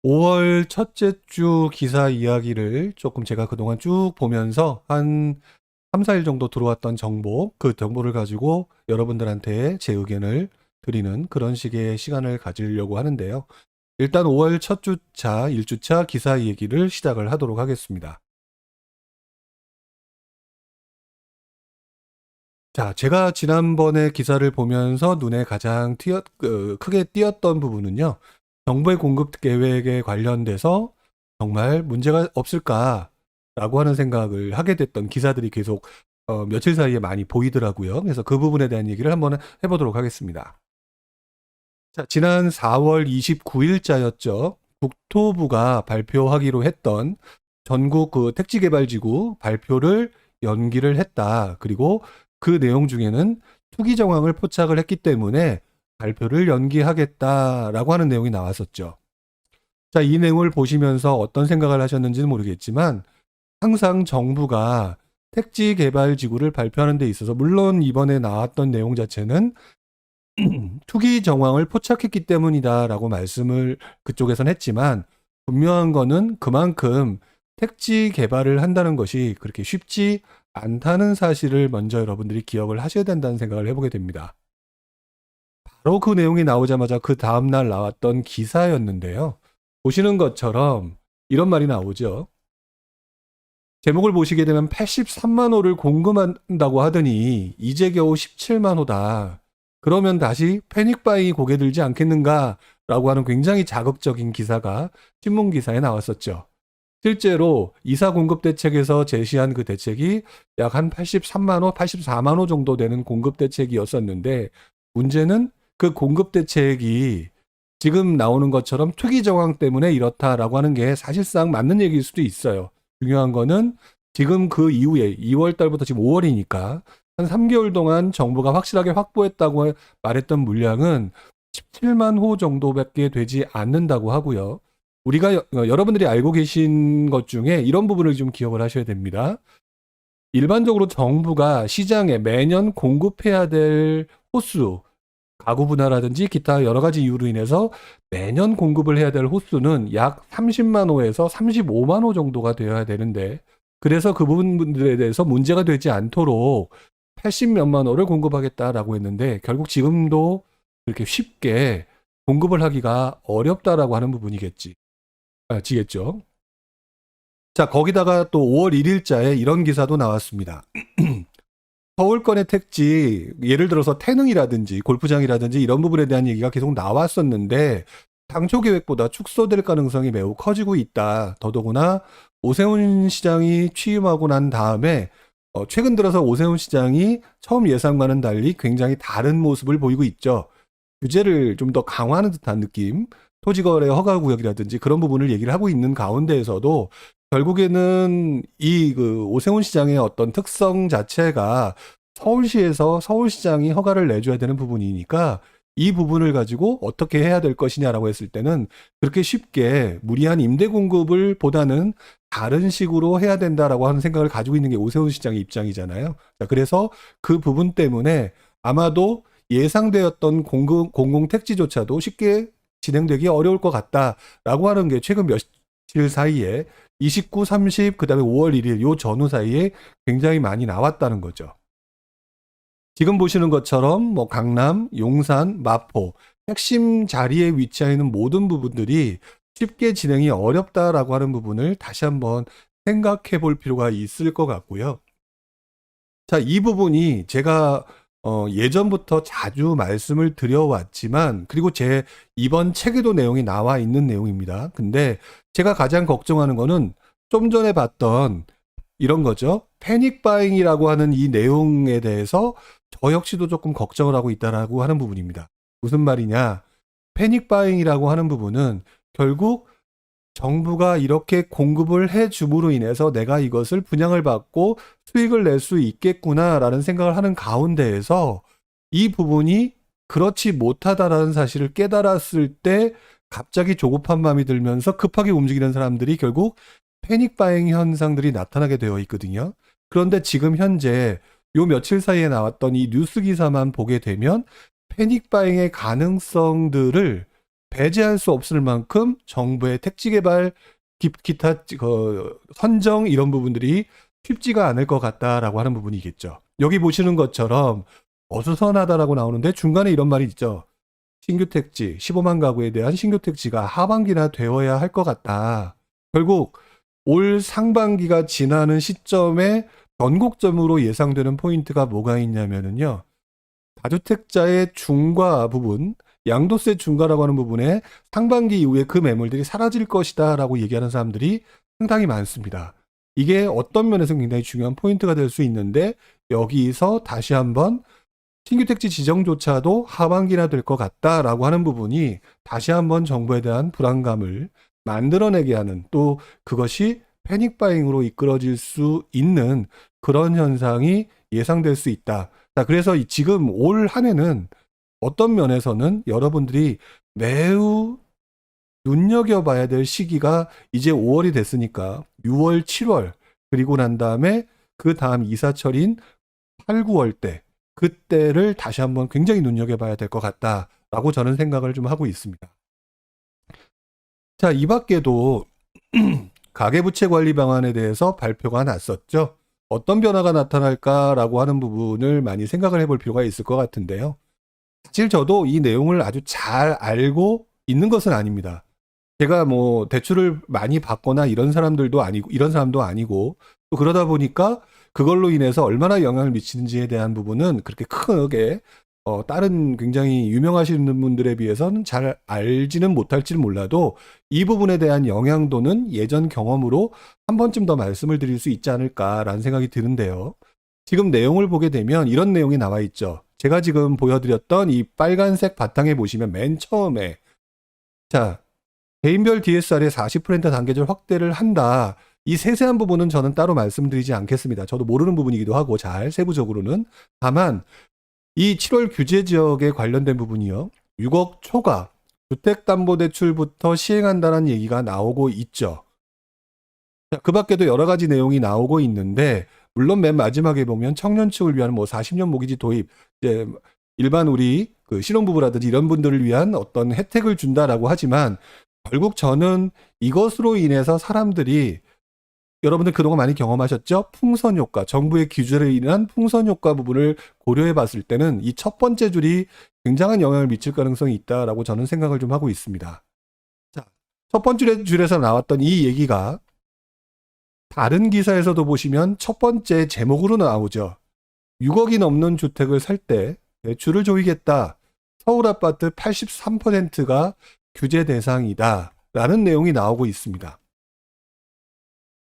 5월 첫째 주 기사 이야기를 조금 제가 그동안 쭉 보면서 한 3, 4일 정도 들어왔던 정보, 그 정보를 가지고 여러분들한테 제 의견을 드리는 그런 식의 시간을 가지려고 하는데요. 일단 5월 첫 주차, 1주차 기사 얘기를 시작을 하도록 하겠습니다. 자, 제가 지난번에 기사를 보면서 눈에 가장 크게 띄었던 부분은요. 정부의 공급 계획에 관련돼서 정말 문제가 없을까라고 하는 생각을 하게 됐던 기사들이 계속 며칠 사이에 많이 보이더라고요. 그래서 그 부분에 대한 얘기를 한번 해보도록 하겠습니다. 자, 지난 4월 29일자였죠. 국토부가 발표하기로 했던 전국 그 택지개발지구 발표를 연기를 했다. 그리고 그 내용 중에는 투기 정황을 포착을 했기 때문에 발표를 연기하겠다라고 하는 내용이 나왔었죠. 자, 이 내용을 보시면서 어떤 생각을 하셨는지는 모르겠지만 항상 정부가 택지개발지구를 발표하는 데 있어서 물론 이번에 나왔던 내용 자체는 투기 정황을 포착했기 때문이다라고 말씀을 그쪽에선 했지만 분명한 거는 그만큼 택지 개발을 한다는 것이 그렇게 쉽지 않다는 사실을 먼저 여러분들이 기억을 하셔야 된다는 생각을 해보게 됩니다. 바로 그 내용이 나오자마자 그 다음날 나왔던 기사였는데요. 보시는 것처럼 이런 말이 나오죠. 제목을 보시게 되면 83만 호를 공급한다고 하더니 이제 겨우 17만 호다. 그러면 다시 패닉바잉이 고개 들지 않겠는가라고 하는 굉장히 자극적인 기사가 신문 기사에 나왔었죠. 실제로 이사 공급 대책에서 제시한 그 대책이 약 한 83만 호, 84만 호 정도 되는 공급 대책이었었는데 문제는 그 공급 대책이 지금 나오는 것처럼 투기 정황 때문에 이렇다라고 하는 게 사실상 맞는 얘기일 수도 있어요. 중요한 거는 지금 그 이후에 2월 달부터 지금 5월이니까 한 3개월 동안 정부가 확실하게 확보했다고 말했던 물량은 17만 호 정도밖에 되지 않는다고 하고요. 우리가 여러분들이 알고 계신 것 중에 이런 부분을 좀 기억을 하셔야 됩니다. 일반적으로 정부가 시장에 매년 공급해야 될 호수, 가구 분야라든지 기타 여러 가지 이유로 인해서 매년 공급을 해야 될 호수는 약 30만 호에서 35만 호 정도가 되어야 되는데 그래서 그 부분들에 대해서 문제가 되지 않도록 80몇만 호를 공급하겠다라고 했는데 결국 지금도 그렇게 쉽게 공급을 하기가 어렵다라고 하는 부분이겠지. 지겠죠. 자, 거기다가 또 5월 1일자에 이런 기사도 나왔습니다. 서울권의 택지, 예를 들어서 태능이라든지 골프장이라든지 이런 부분에 대한 얘기가 계속 나왔었는데 당초 계획보다 축소될 가능성이 매우 커지고 있다. 더더구나 오세훈 시장이 취임하고 난 다음에 최근 들어서 오세훈 시장이 처음 예상과는 달리 굉장히 다른 모습을 보이고 있죠. 규제를 좀 더 강화하는 듯한 느낌, 토지거래 허가구역이라든지 그런 부분을 얘기를 하고 있는 가운데에서도 결국에는 이 그 오세훈 시장의 어떤 특성 자체가 서울시에서 서울시장이 허가를 내줘야 되는 부분이니까 이 부분을 가지고 어떻게 해야 될 것이냐라고 했을 때는 그렇게 쉽게 무리한 임대 공급을 보다는 다른 식으로 해야 된다라고 하는 생각을 가지고 있는 게 오세훈 시장의 입장이잖아요. 자, 그래서 그 부분 때문에 아마도 예상되었던 공공택지조차도 쉽게 진행되기 어려울 것 같다라고 하는 게 최근 며칠 사이에 29, 30, 그 다음에 5월 1일 요 전후 사이에 굉장히 많이 나왔다는 거죠. 지금 보시는 것처럼 뭐 강남, 용산, 마포 핵심 자리에 위치해 있는 모든 부분들이 쉽게 진행이 어렵다라고 하는 부분을 다시 한번 생각해 볼 필요가 있을 것 같고요. 자, 이 부분이 제가 예전부터 자주 말씀을 드려왔지만 그리고 제 이번 책에도 내용이 나와 있는 내용입니다. 근데 제가 가장 걱정하는 거는 좀 전에 봤던 이런 거죠. 패닉 바잉이라고 하는 이 내용에 대해서 저 역시도 조금 걱정을 하고 있다라고 하는 부분입니다. 무슨 말이냐? 패닉 바잉이라고 하는 부분은 결국 정부가 이렇게 공급을 해 줌으로 인해서 내가 이것을 분양을 받고 수익을 낼 수 있겠구나라는 생각을 하는 가운데에서 이 부분이 그렇지 못하다라는 사실을 깨달았을 때 갑자기 조급한 마음이 들면서 급하게 움직이는 사람들이 결국 패닉 바잉 현상들이 나타나게 되어 있거든요. 그런데 지금 현재 요 며칠 사이에 나왔던 이 뉴스 기사만 보게 되면 패닉 바잉의 가능성들을 배제할 수 없을 만큼 정부의 택지 개발, 기타 선정 이런 부분들이 쉽지가 않을 것 같다라고 하는 부분이겠죠. 여기 보시는 것처럼 어수선하다라고 나오는데 중간에 이런 말이 있죠. 신규 택지, 15만 가구에 대한 신규 택지가 하반기나 되어야 할 것 같다. 결국 올 상반기가 지나는 시점에 변곡점으로 예상되는 포인트가 뭐가 있냐면은요. 다주택자의 중과 부분, 양도세 중과라고 하는 부분에 상반기 이후에 그 매물들이 사라질 것이다 라고 얘기하는 사람들이 상당히 많습니다. 이게 어떤 면에서 굉장히 중요한 포인트가 될 수 있는데 여기서 다시 한번 신규 택지 지정조차도 하반기나 될 것 같다라고 하는 부분이 다시 한번 정부에 대한 불안감을 만들어내게 하는, 또 그것이 패닉 바잉으로 이끌어질 수 있는 그런 현상이 예상될 수 있다. 자, 그래서 지금 올 한 해는 어떤 면에서는 여러분들이 매우 눈여겨봐야 될 시기가 이제 5월이 됐으니까 6월, 7월 그리고 난 다음에 그 다음 이사철인 8, 9월 때, 그때를 다시 한번 굉장히 눈여겨봐야 될 것 같다라고 저는 생각을 좀 하고 있습니다. 자, 이 밖에도 가계부채 관리 방안에 대해서 발표가 났었죠. 어떤 변화가 나타날까라고 하는 부분을 많이 생각을 해볼 필요가 있을 것 같은데요. 사실 저도 이 내용을 아주 잘 알고 있는 것은 아닙니다. 제가 뭐 대출을 많이 받거나 이런 사람도 아니고, 또 그러다 보니까 그걸로 인해서 얼마나 영향을 미치는지에 대한 부분은 그렇게 크게 다른 굉장히 유명하신 분들에 비해서는 잘 알지는 못할지는 몰라도 이 부분에 대한 영향도는 예전 경험으로 한 번쯤 더 말씀을 드릴 수 있지 않을까라는 생각이 드는데요. 지금 내용을 보게 되면 이런 내용이 나와 있죠. 제가 지금 보여드렸던 이 빨간색 바탕에 보시면 맨 처음에, 자, 개인별 DSR의 40% 단계적 확대를 한다. 이 세세한 부분은 저는 따로 말씀드리지 않겠습니다. 저도 모르는 부분이기도 하고 잘 세부적으로는. 다만 이 7월 규제 지역에 관련된 부분이요. 6억 초과 주택담보대출부터 시행한다는 얘기가 나오고 있죠. 자, 그 밖에도 여러 가지 내용이 나오고 있는데, 물론 맨 마지막에 보면 청년층을 위한 뭐 40년 모기지 도입, 이제 일반 우리 그 신혼부부라든지 이런 분들을 위한 어떤 혜택을 준다라고 하지만, 결국 저는 이것으로 인해서 사람들이, 여러분들 그동안 많이 경험하셨죠? 풍선 효과, 정부의 규제로 인한 풍선 효과 부분을 고려해 봤을 때는 이 첫 번째 줄이 굉장한 영향을 미칠 가능성이 있다라고 저는 생각을 좀 하고 있습니다. 자, 첫 번째 줄에서 나왔던 이 얘기가 다른 기사에서도 보시면 첫 번째 제목으로 나오죠. 6억이 넘는 주택을 살 때 대출을 조이겠다. 서울 아파트 83%가 규제 대상이다. 라는 내용이 나오고 있습니다.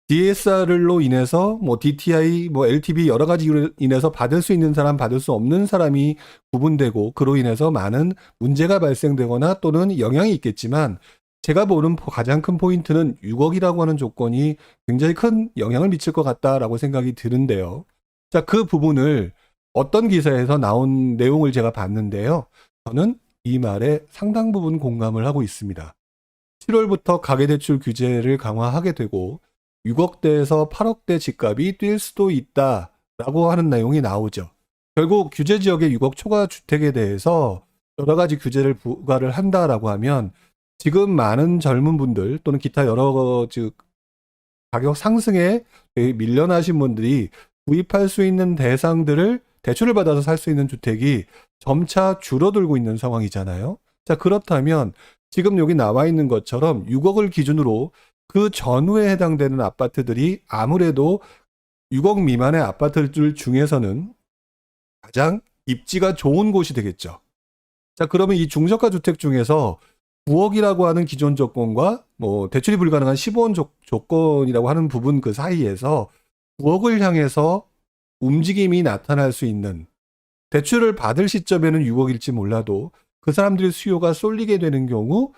DSR로 인해서 뭐 DTI, 뭐 LTV 여러 가지로 인해서 받을 수 있는 사람, 받을 수 없는 사람이 구분되고 그로 인해서 많은 문제가 발생되거나 또는 영향이 있겠지만, 제가 보는 가장 큰 포인트는 6억이라고 하는 조건이 굉장히 큰 영향을 미칠 것 같다라고 생각이 드는데요. 자, 그 부분을 어떤 기사에서 나온 내용을 제가 봤는데요. 저는 이 말에 상당 부분 공감을 하고 있습니다. 7월부터 가계대출 규제를 강화하게 되고 6억대에서 8억대 집값이 뛸 수도 있다라고 하는 내용이 나오죠. 결국 규제 지역의 6억 초과 주택에 대해서 여러 가지 규제를 부과를 한다라고 하면 지금 많은 젊은 분들 또는 기타 여러 가격 상승에 밀려나신 분들이 구입할 수 있는 대상들을 대출을 받아서 살 수 있는 주택이 점차 줄어들고 있는 상황이잖아요. 자, 그렇다면 지금 여기 나와 있는 것처럼 6억을 기준으로 그 전후에 해당되는 아파트들이 아무래도 6억 미만의 아파트들 중에서는 가장 입지가 좋은 곳이 되겠죠. 자, 그러면 이 중저가 주택 중에서 9억이라고 하는 기존 조건과 뭐 대출이 불가능한 15원 조건이라고 하는 부분 그 사이에서 9억을 향해서 움직임이 나타날 수 있는, 대출을 받을 시점에는 6억일지 몰라도 그 사람들의 수요가 쏠리게 되는 경우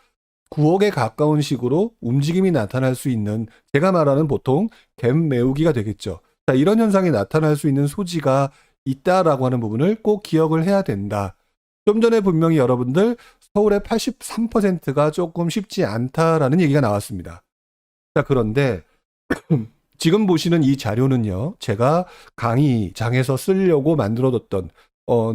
9억에 가까운 식으로 움직임이 나타날 수 있는, 제가 말하는 보통 갭 메우기가 되겠죠. 자, 이런 현상이 나타날 수 있는 소지가 있다라고 하는 부분을 꼭 기억을 해야 된다. 좀 전에 분명히 여러분들 서울의 83%가 조금 쉽지 않다라는 얘기가 나왔습니다. 자, 그런데 지금 보시는 이 자료는요, 제가 강의장에서 쓰려고 만들어뒀던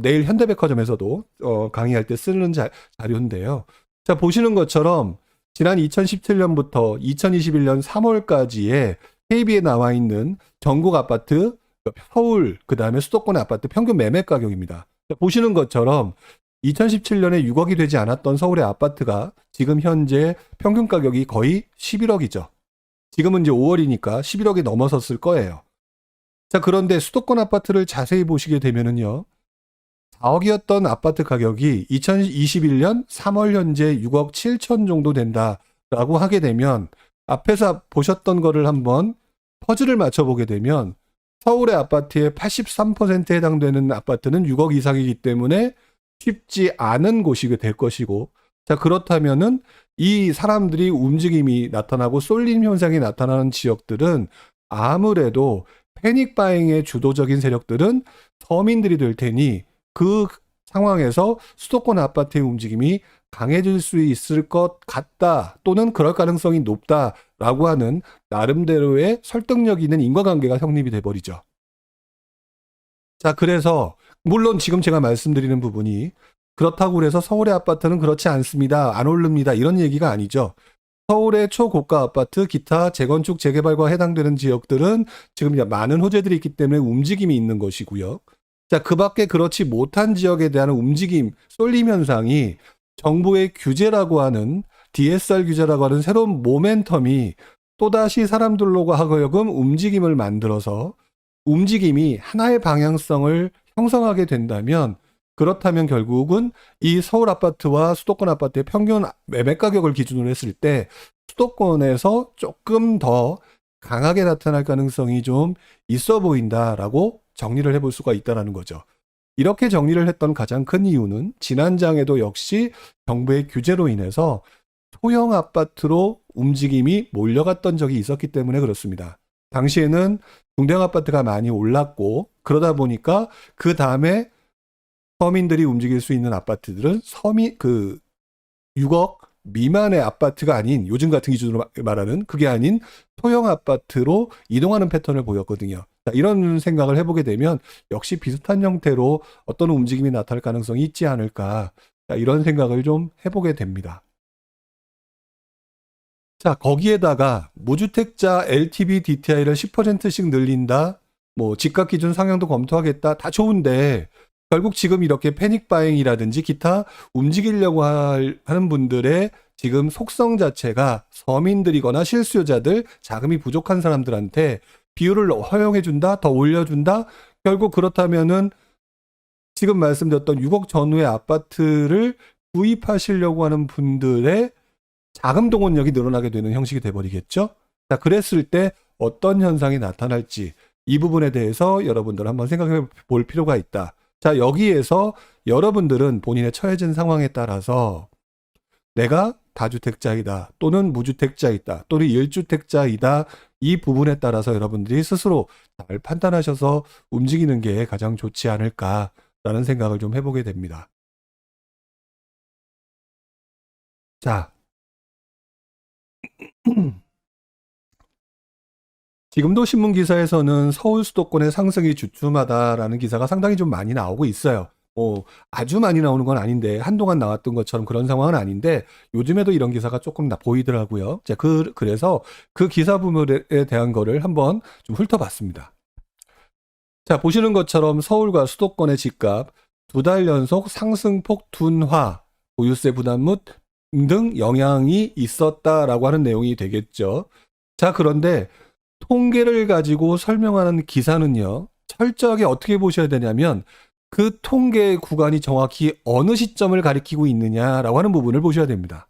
내일 현대백화점에서도 강의할 때 쓰는 자료인데요. 자, 보시는 것처럼 지난 2017년부터 2021년 3월까지의 KB에 나와 있는 전국 아파트, 서울, 그 다음에 수도권의 아파트 평균 매매 가격입니다. 자, 보시는 것처럼 2017년에 6억이 되지 않았던 서울의 아파트가 지금 현재 평균 가격이 거의 11억이죠. 지금은 이제 5월이니까 11억이 넘어섰을 거예요. 자, 그런데 수도권 아파트를 자세히 보시게 되면은요, 4억이었던 아파트 가격이 2021년 3월 현재 6억 7천 정도 된다라고 하게 되면, 앞에서 보셨던 거를 한번 퍼즐을 맞춰보게 되면 서울의 아파트의 83%에 해당되는 아파트는 6억 이상이기 때문에 쉽지 않은 곳이 될 것이고, 자, 그렇다면은 이 사람들이 움직임이 나타나고 쏠림 현상이 나타나는 지역들은 아무래도 패닉 바잉의 주도적인 세력들은 서민들이 될 테니, 그 상황에서 수도권 아파트의 움직임이 강해질 수 있을 것 같다, 또는 그럴 가능성이 높다라고 하는 나름대로의 설득력 있는 인과관계가 성립이 돼버리죠. 자, 그래서 물론 지금 제가 말씀드리는 부분이 그렇다고 해서 서울의 아파트는 그렇지 않습니다, 안 오릅니다, 이런 얘기가 아니죠. 서울의 초고가 아파트, 기타 재건축 재개발과 해당되는 지역들은 지금 많은 호재들이 있기 때문에 움직임이 있는 것이고요. 자, 그 밖에 그렇지 못한 지역에 대한 움직임, 쏠림 현상이 정부의 규제라고 하는, DSR 규제라고 하는 새로운 모멘텀이 또다시 사람들로 하여금 움직임을 만들어서 움직임이 하나의 방향성을 형성하게 된다면, 그렇다면 결국은 이 서울 아파트와 수도권 아파트의 평균 매매 가격을 기준으로 했을 때 수도권에서 조금 더 강하게 나타날 가능성이 좀 있어 보인다라고 정리를 해볼 수가 있다는 거죠. 이렇게 정리를 했던 가장 큰 이유는 지난 장에도 역시 정부의 규제로 인해서 소형 아파트로 움직임이 몰려갔던 적이 있었기 때문에 그렇습니다. 당시에는 중대형 아파트가 많이 올랐고, 그러다 보니까 그 다음에 서민들이 움직일 수 있는 아파트들은 6억 미만의 아파트가 아닌, 요즘 같은 기준으로 말하는 그게 아닌 소형 아파트로 이동하는 패턴을 보였거든요. 자, 이런 생각을 해보게 되면 역시 비슷한 형태로 어떤 움직임이 나타날 가능성이 있지 않을까, 자, 이런 생각을 좀 해보게 됩니다. 자, 거기에다가 무주택자 LTV DTI를 10%씩 늘린다, 뭐 집값 기준 상향도 검토하겠다, 다 좋은데 결국 지금 이렇게 패닉 바잉이라든지 기타 움직이려고 하는 분들의 지금 속성 자체가 서민들이거나 실수요자들, 자금이 부족한 사람들한테 비율을 허용해준다, 더 올려준다, 결국 그렇다면은 지금 말씀드렸던 6억 전후의 아파트를 구입하시려고 하는 분들의 자금 동원력이 늘어나게 되는 형식이 돼버리겠죠. 자, 그랬을 때 어떤 현상이 나타날지 이 부분에 대해서 여러분들 한번 생각해 볼 필요가 있다. 자, 여기에서 여러분들은 본인의 처해진 상황에 따라서 내가 다주택자이다, 또는 무주택자이다, 또는 1주택자이다, 이 부분에 따라서 여러분들이 스스로 잘 판단하셔서 움직이는 게 가장 좋지 않을까라는 생각을 좀 해보게 됩니다. 자, 지금도 신문 기사에서는 서울 수도권의 상승이 주춤하다라는 기사가 상당히 좀 많이 나오고 있어요. 아주 많이 나오는 건 아닌데, 한동안 나왔던 것처럼 그런 상황은 아닌데 요즘에도 이런 기사가 조금 보이더라고요. 자, 그래서 그 기사 부분에 대한 거를 한번 좀 훑어봤습니다. 자, 보시는 것처럼 서울과 수도권의 집값 2달 연속 상승폭 둔화, 보유세 부담 등 영향이 있었다라고 하는 내용이 되겠죠. 자, 그런데 통계를 가지고 설명하는 기사는요, 철저하게 어떻게 보셔야 되냐면 그 통계 구간이 정확히 어느 시점을 가리키고 있느냐라고 하는 부분을 보셔야 됩니다.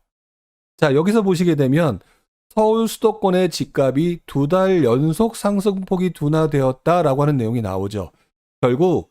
자, 여기서 보시게 되면 서울 수도권의 집값이 2달 연속 상승폭이 둔화되었다라고 하는 내용이 나오죠. 결국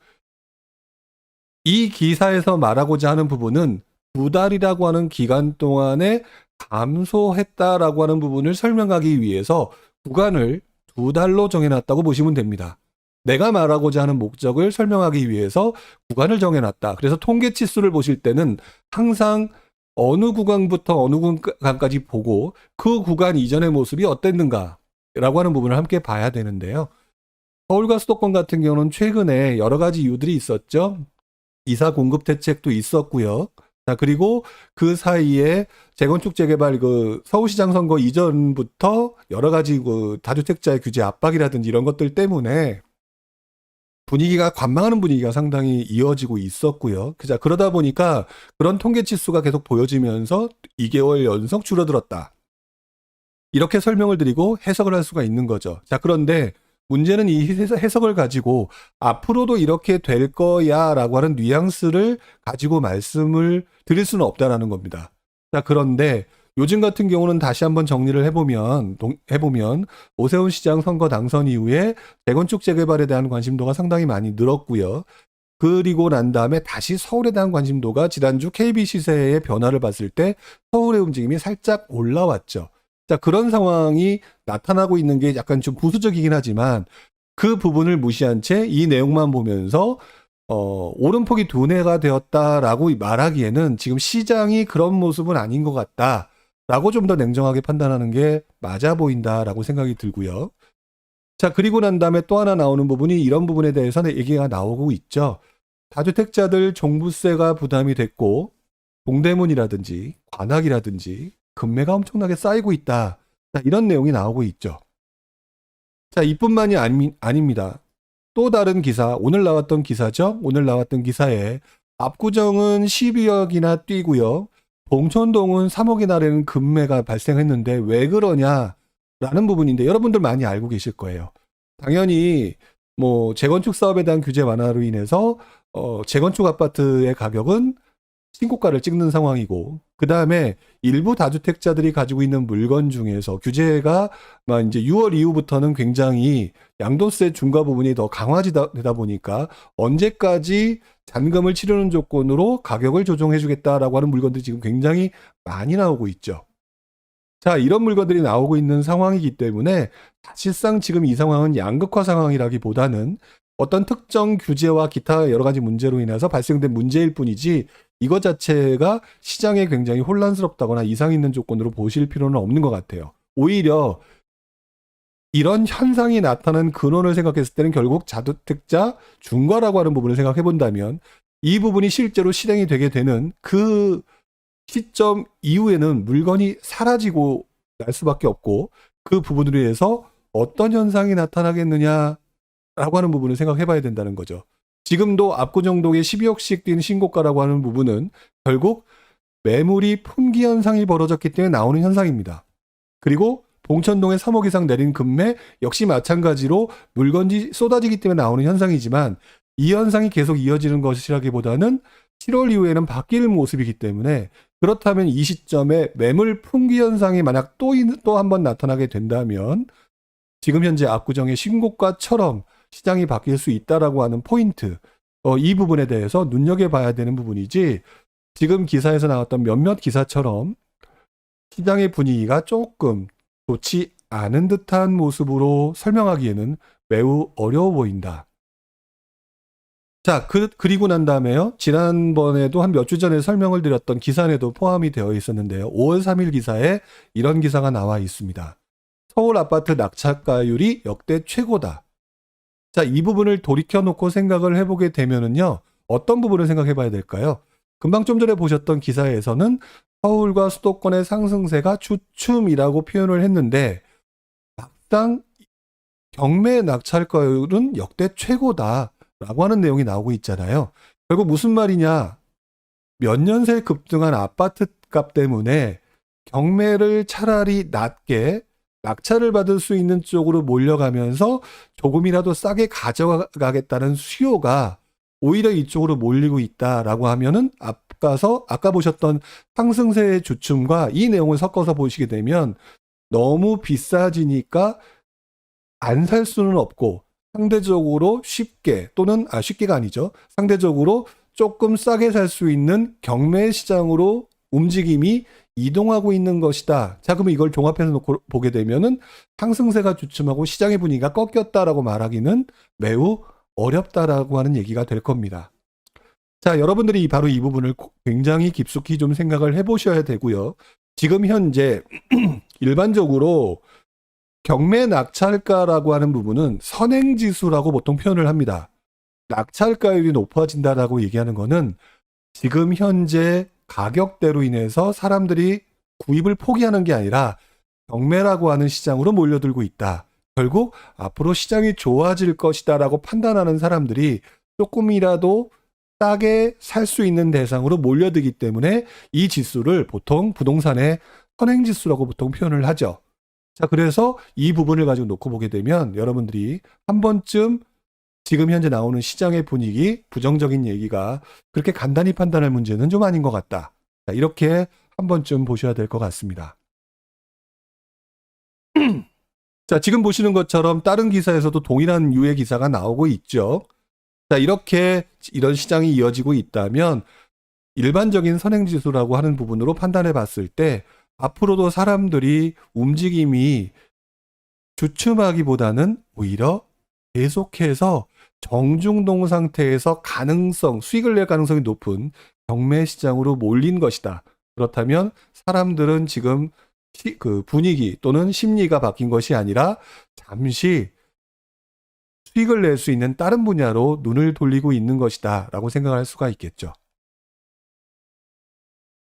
이 기사에서 말하고자 하는 부분은 2달이라고 하는 기간 동안에 감소했다라고 하는 부분을 설명하기 위해서 구간을 2달로 정해놨다고 보시면 됩니다. 내가 말하고자 하는 목적을 설명하기 위해서 구간을 정해놨다. 그래서 통계 치수를 보실 때는 항상 어느 구간부터 어느 구간까지 보고 그 구간 이전의 모습이 어땠는가 라고 하는 부분을 함께 봐야 되는데요. 서울과 수도권 같은 경우는 최근에 여러 가지 이유들이 있었죠. 이사 공급 대책도 있었고요. 자, 그리고 그 사이에 재건축 재개발 서울시장 선거 이전부터 여러 가지 다주택자의 규제 압박이라든지 이런 것들 때문에 관망하는 분위기가 상당히 이어지고 있었고요. 자, 그러다 보니까 그런 통계 치수가 계속 보여지면서 2개월 연속 줄어들었다. 이렇게 설명을 드리고 해석을 할 수가 있는 거죠. 자, 그런데 문제는 이 해석을 가지고 앞으로도 이렇게 될 거야 라고 하는 뉘앙스를 가지고 말씀을 드릴 수는 없다라는 겁니다. 자, 그런데 요즘 같은 경우는 다시 한번 정리를 해보면 오세훈 시장 선거 당선 이후에 재건축 재개발에 대한 관심도가 상당히 많이 늘었고요. 그리고 난 다음에 다시 서울에 대한 관심도가 지난주 KB 시세의 변화를 봤을 때 서울의 움직임이 살짝 올라왔죠. 자, 그런 상황이 나타나고 있는 게 약간 좀 부수적이긴 하지만 그 부분을 무시한 채 이 내용만 보면서 오름폭이 둔해가 되었다라고 말하기에는 지금 시장이 그런 모습은 아닌 것 같다라고 좀 더 냉정하게 판단하는 게 맞아 보인다라고 생각이 들고요. 자, 그리고 난 다음에 또 하나 나오는 부분이 이런 부분에 대해서는 얘기가 나오고 있죠. 다주택자들 종부세가 부담이 됐고 동대문이라든지 관악이라든지 금매가 엄청나게 쌓이고 있다. 자, 이런 내용이 나오고 있죠. 자, 이뿐만이 아닙니다. 또 다른 기사, 오늘 나왔던 기사죠. 오늘 나왔던 기사에 압구정은 12억이나 뛰고요. 봉천동은 3억이나 되는 금매가 발생했는데 왜 그러냐라는 부분인데 여러분들 많이 알고 계실 거예요. 당연히 재건축 사업에 대한 규제 완화로 인해서 재건축 아파트의 가격은 신고가를 찍는 상황이고, 그 다음에 일부 다주택자들이 가지고 있는 물건 중에서 규제가 이제 6월 이후부터는 굉장히 양도세 중과 부분이 더 강화되다 보니까 언제까지 잔금을 치르는 조건으로 가격을 조정해주겠다라고 하는 물건들이 지금 굉장히 많이 나오고 있죠. 자, 이런 물건들이 나오고 있는 상황이기 때문에 사실상 지금 이 상황은 양극화 상황이라기보다는 어떤 특정 규제와 기타 여러 가지 문제로 인해서 발생된 문제일 뿐이지 이것 자체가 시장에 굉장히 혼란스럽다거나 이상 있는 조건으로 보실 필요는 없는 것 같아요. 오히려 이런 현상이 나타나는 근원을 생각했을 때는 결국 다주택자 중과라고 하는 부분을 생각해 본다면 이 부분이 실제로 실행이 되게 되는 그 시점 이후에는 물건이 사라지고 날 수밖에 없고 그 부분으로 해서 어떤 현상이 나타나겠느냐라고 하는 부분을 생각해 봐야 된다는 거죠. 지금도 압구정동에 12억씩 뛴 신고가라고 하는 부분은 결국 매물이 품귀 현상이 벌어졌기 때문에 나오는 현상입니다. 그리고 봉천동에 3억 이상 내린 금매 역시 마찬가지로 물건이 쏟아지기 때문에 나오는 현상이지만 이 현상이 계속 이어지는 것이라기보다는 7월 이후에는 바뀔 모습이기 때문에 그렇다면 이 시점에 매물 품귀 현상이 만약 또 한 번 나타나게 된다면 지금 현재 압구정의 신고가처럼 시장이 바뀔 수 있다라고 하는 포인트, 이 부분에 대해서 눈여겨봐야 되는 부분이지 지금 기사에서 나왔던 몇몇 기사처럼 시장의 분위기가 조금 좋지 않은 듯한 모습으로 설명하기에는 매우 어려워 보인다. 자, 그리고 난 다음에요. 지난번에도 한 몇 주 전에 설명을 드렸던 기사에도 포함이 되어 있었는데요. 5월 3일 기사에 이런 기사가 나와 있습니다. 서울 아파트 낙찰가율이 역대 최고다. 자, 이 부분을 돌이켜놓고 생각을 해보게 되면은요, 어떤 부분을 생각해 봐야 될까요? 금방 좀 전에 보셨던 기사에서는 서울과 수도권의 상승세가 주춤이라고 표현을 했는데, 막상 경매 낙찰가율은 역대 최고다라고 하는 내용이 나오고 있잖아요. 결국 무슨 말이냐? 몇 년 새 급등한 아파트 값 때문에 경매를 차라리 낮게 낙찰을 받을 수 있는 쪽으로 몰려가면서 조금이라도 싸게 가져가겠다는 수요가 오히려 이쪽으로 몰리고 있다라고 하면은 아까 보셨던 상승세의 주춤과 이 내용을 섞어서 보시게 되면 너무 비싸지니까 안 살 수는 없고 상대적으로 쉽게 또는 쉽게가 아니죠. 상대적으로 조금 싸게 살 수 있는 경매 시장으로 움직임이 이동하고 있는 것이다. 자, 그러면 이걸 종합해서 놓고 보게 되면은 상승세가 주춤하고 시장의 분위기가 꺾였다라고 말하기는 매우 어렵다라고 하는 얘기가 될 겁니다. 자, 여러분들이 바로 이 부분을 굉장히 깊숙이 좀 생각을 해보셔야 되고요. 지금 현재 일반적으로 경매 낙찰가라고 하는 부분은 선행지수라고 보통 표현을 합니다. 낙찰가율이 높아진다라고 얘기하는 거는 지금 현재 가격대로 인해서 사람들이 구입을 포기하는 게 아니라 경매라고 하는 시장으로 몰려들고 있다. 결국 앞으로 시장이 좋아질 것이다라고 판단하는 사람들이 조금이라도 싸게 살 수 있는 대상으로 몰려들기 때문에 이 지수를 보통 부동산의 선행지수라고 보통 표현을 하죠. 자, 그래서 이 부분을 가지고 놓고 보게 되면 여러분들이 한 번쯤 지금 현재 나오는 시장의 분위기, 부정적인 얘기가 그렇게 간단히 판단할 문제는 좀 아닌 것 같다. 자, 이렇게 한 번쯤 보셔야 될 것 같습니다. 자, 지금 보시는 것처럼 다른 기사에서도 동일한 유의 기사가 나오고 있죠. 자, 이렇게 이런 시장이 이어지고 있다면 일반적인 선행지수라고 하는 부분으로 판단해 봤을 때 앞으로도 사람들이 움직임이 주춤하기보다는 오히려 계속해서 정중동 상태에서 수익을 낼 가능성이 높은 경매 시장으로 몰린 것이다. 그렇다면 사람들은 지금 그 분위기 또는 심리가 바뀐 것이 아니라 잠시 수익을 낼 수 있는 다른 분야로 눈을 돌리고 있는 것이다 라고 생각할 수가 있겠죠.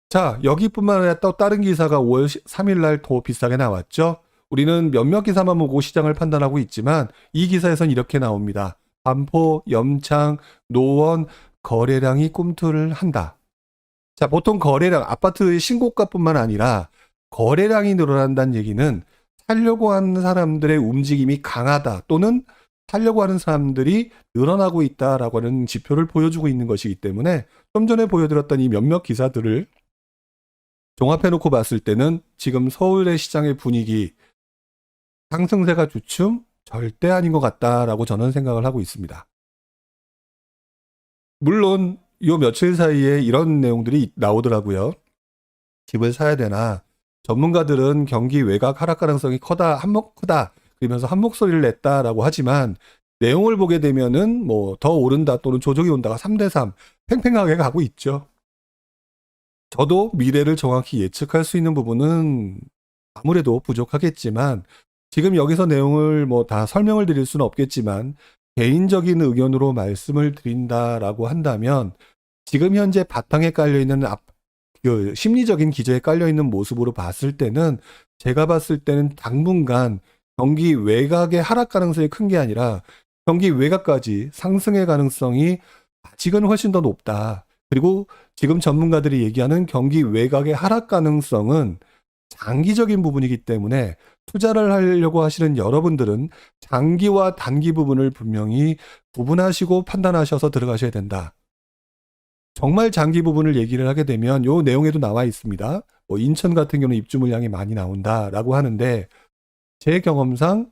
자, 여기뿐만 아니라 또 다른 기사가 5월 3일 날 더 비싸게 나왔죠. 우리는 몇몇 기사만 보고 시장을 판단하고 있지만 이 기사에선 이렇게 나옵니다. 반포, 염창, 노원 거래량이 꿈틀을 한다. 자, 보통 거래량, 아파트의 신고가뿐만 아니라 거래량이 늘어난다는 얘기는 살려고 하는 사람들의 움직임이 강하다 또는 살려고 하는 사람들이 늘어나고 있다라고 하는 지표를 보여주고 있는 것이기 때문에 좀 전에 보여드렸던 이 몇몇 기사들을 종합해놓고 봤을 때는 지금 서울의 시장의 분위기, 상승세가 주춤? 절대 아닌 것 같다라고 저는 생각을 하고 있습니다. 물론 요 며칠 사이에 이런 내용들이 나오더라고요. 집을 사야 되나? 전문가들은 경기 외곽 하락 가능성이 크다. 그러면서 한 목소리를 냈다라고 하지만 내용을 보게 되면은 뭐 더 오른다 또는 조정이 온다가 3대3 팽팽하게 가고 있죠. 저도 미래를 정확히 예측할 수 있는 부분은 아무래도 부족하겠지만 지금 여기서 내용을 뭐 다 설명을 드릴 수는 없겠지만 개인적인 의견으로 말씀을 드린다라고 한다면 지금 현재 바탕에 깔려있는 그 심리적인 기저에 깔려있는 모습으로 봤을 때는 제가 봤을 때는 당분간 경기 외곽의 하락 가능성이 큰 게 아니라 경기 외곽까지 상승의 가능성이 아직은 훨씬 더 높다. 그리고 지금 전문가들이 얘기하는 경기 외곽의 하락 가능성은 장기적인 부분이기 때문에 투자를 하려고 하시는 여러분들은 장기와 단기 부분을 분명히 구분하시고 판단하셔서 들어가셔야 된다. 정말 장기 부분을 얘기를 하게 되면 요 내용에도 나와 있습니다. 뭐 인천 같은 경우는 입주 물량이 많이 나온다라고 하는데 제 경험상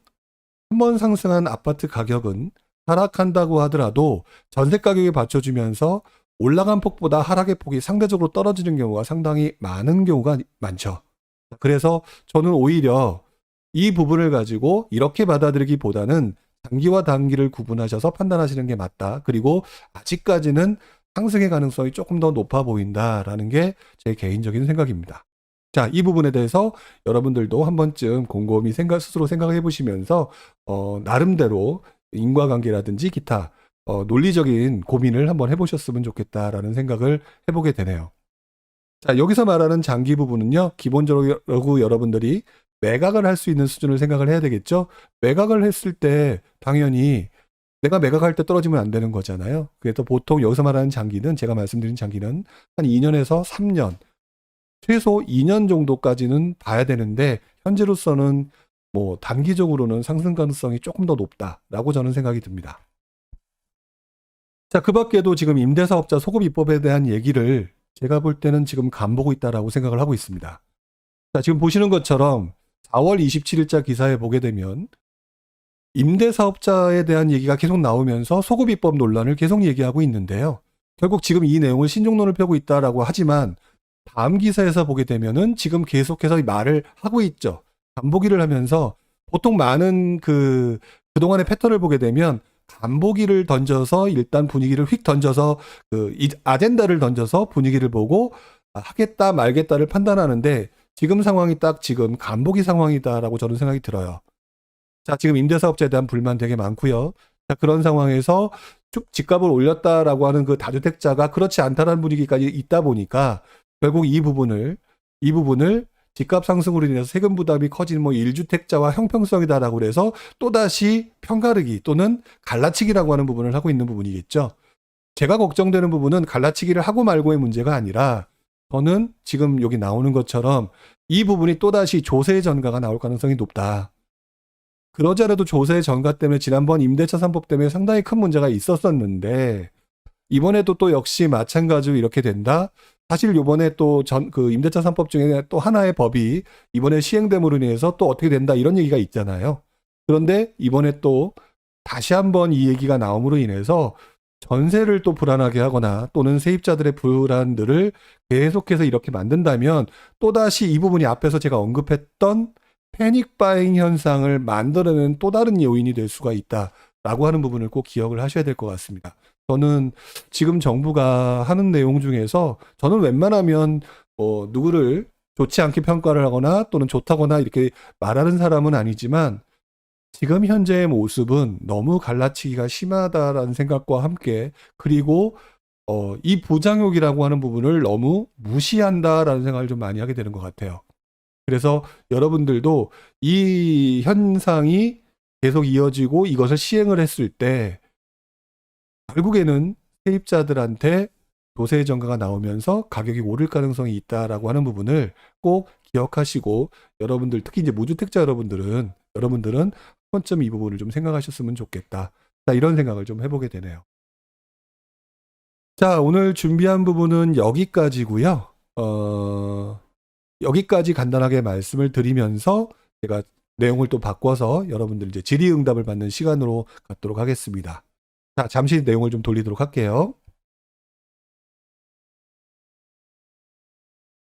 한번 상승한 아파트 가격은 하락한다고 하더라도 전세 가격에 받쳐주면서 올라간 폭보다 하락의 폭이 상대적으로 떨어지는 경우가 상당히 많은 경우가 많죠. 그래서 저는 오히려 이 부분을 가지고 이렇게 받아들이기보다는 장기와 단기를 구분하셔서 판단하시는 게 맞다. 그리고 아직까지는 상승의 가능성이 조금 더 높아 보인다라는 게 제 개인적인 생각입니다. 자, 이 부분에 대해서 여러분들도 한 번쯤 곰곰이 스스로 생각해 보시면서 나름대로 인과관계라든지 기타 논리적인 고민을 한번 해보셨으면 좋겠다라는 생각을 해보게 되네요. 자, 여기서 말하는 장기 부분은요, 기본적으로 여러분들이 매각을 할 수 있는 수준을 생각을 해야 되겠죠. 매각을 했을 때 당연히 내가 매각할 때 떨어지면 안 되는 거잖아요. 그래서 보통 여기서 말하는 장기는 제가 말씀드린 장기는 한 2년에서 3년, 최소 2년 정도까지는 봐야 되는데 현재로서는 뭐 단기적으로는 상승 가능성이 조금 더 높다라고 저는 생각이 듭니다. 자, 그 밖에도 지금 임대사업자 소급 입법에 대한 얘기를 제가 볼 때는 지금 간보고 있다라고 생각을 하고 있습니다. 자, 지금 보시는 것처럼 4월 27일자 기사에 보게 되면 임대사업자에 대한 얘기가 계속 나오면서 소급 입법 논란을 계속 얘기하고 있는데요. 결국 지금 이 내용을 신중론을 펴고 있다라고 하지만 다음 기사에서 보게 되면은 지금 계속해서 말을 하고 있죠. 간보기를 하면서 보통 많은 그동안의 패턴을 보게 되면 간보기를 던져서 일단 분위기를 휙 던져서 이 아젠다를 던져서 분위기를 보고 하겠다 말겠다를 판단하는데 지금 상황이 딱 지금 간보기 상황이다라고 저는 생각이 들어요. 자, 지금 임대사업자에 대한 불만 되게 많고요. 자, 그런 상황에서 쭉 집값을 올렸다라고 하는 그 다주택자가 그렇지 않다라는 분위기까지 있다 보니까 결국 이 부분을 집값 상승으로 인해서 세금 부담이 커진 뭐 1주택자와 형평성이다라고 그래서 또다시 편가르기 또는 갈라치기라고 하는 부분을 하고 있는 부분이겠죠. 제가 걱정되는 부분은 갈라치기를 하고 말고의 문제가 아니라 저는 지금 여기 나오는 것처럼 이 부분이 또다시 조세 전가가 나올 가능성이 높다. 그러지 않아도 조세 전가 때문에 지난번 임대차 3법 때문에 상당히 큰 문제가 있었었는데 이번에도 또 역시 마찬가지로 이렇게 된다. 사실 요번에 또 그 임대차 3법 중에 또 하나의 법이 이번에 시행됨으로 인해서 또 어떻게 된다 이런 얘기가 있잖아요. 그런데 이번에 또 다시 한번 이 얘기가 나옴으로 인해서 전세를 또 불안하게 하거나 또는 세입자들의 불안들을 계속해서 이렇게 만든다면 또다시 이 부분이 앞에서 제가 언급했던 패닉 바잉 현상을 만들어내는 또 다른 요인이 될 수가 있다라고 하는 부분을 꼭 기억을 하셔야 될 것 같습니다. 저는 지금 정부가 하는 내용 중에서 저는 웬만하면 누구를 좋지 않게 평가를 하거나 또는 좋다거나 이렇게 말하는 사람은 아니지만 지금 현재의 모습은 너무 갈라치기가 심하다라는 생각과 함께 그리고 이 부장욕이라고 하는 부분을 너무 무시한다라는 생각을 좀 많이 하게 되는 것 같아요. 그래서 여러분들도 이 현상이 계속 이어지고 이것을 시행을 했을 때 결국에는 세입자들한테 조세 전가가 나오면서 가격이 오를 가능성이 있다라고 하는 부분을 꼭 기억하시고 여러분들 특히 이제 무주택자 여러분들은 한 번쯤 이 부분을 좀 생각하셨으면 좋겠다. 자, 이런 생각을 좀 해보게 되네요. 자, 오늘 준비한 부분은 여기까지고요. 여기까지 간단하게 말씀을 드리면서 제가 내용을 또 바꿔서 여러분들 이제 질의응답을 받는 시간으로 갖도록 하겠습니다. 자, 잠시 내용을 좀 돌리도록 할게요.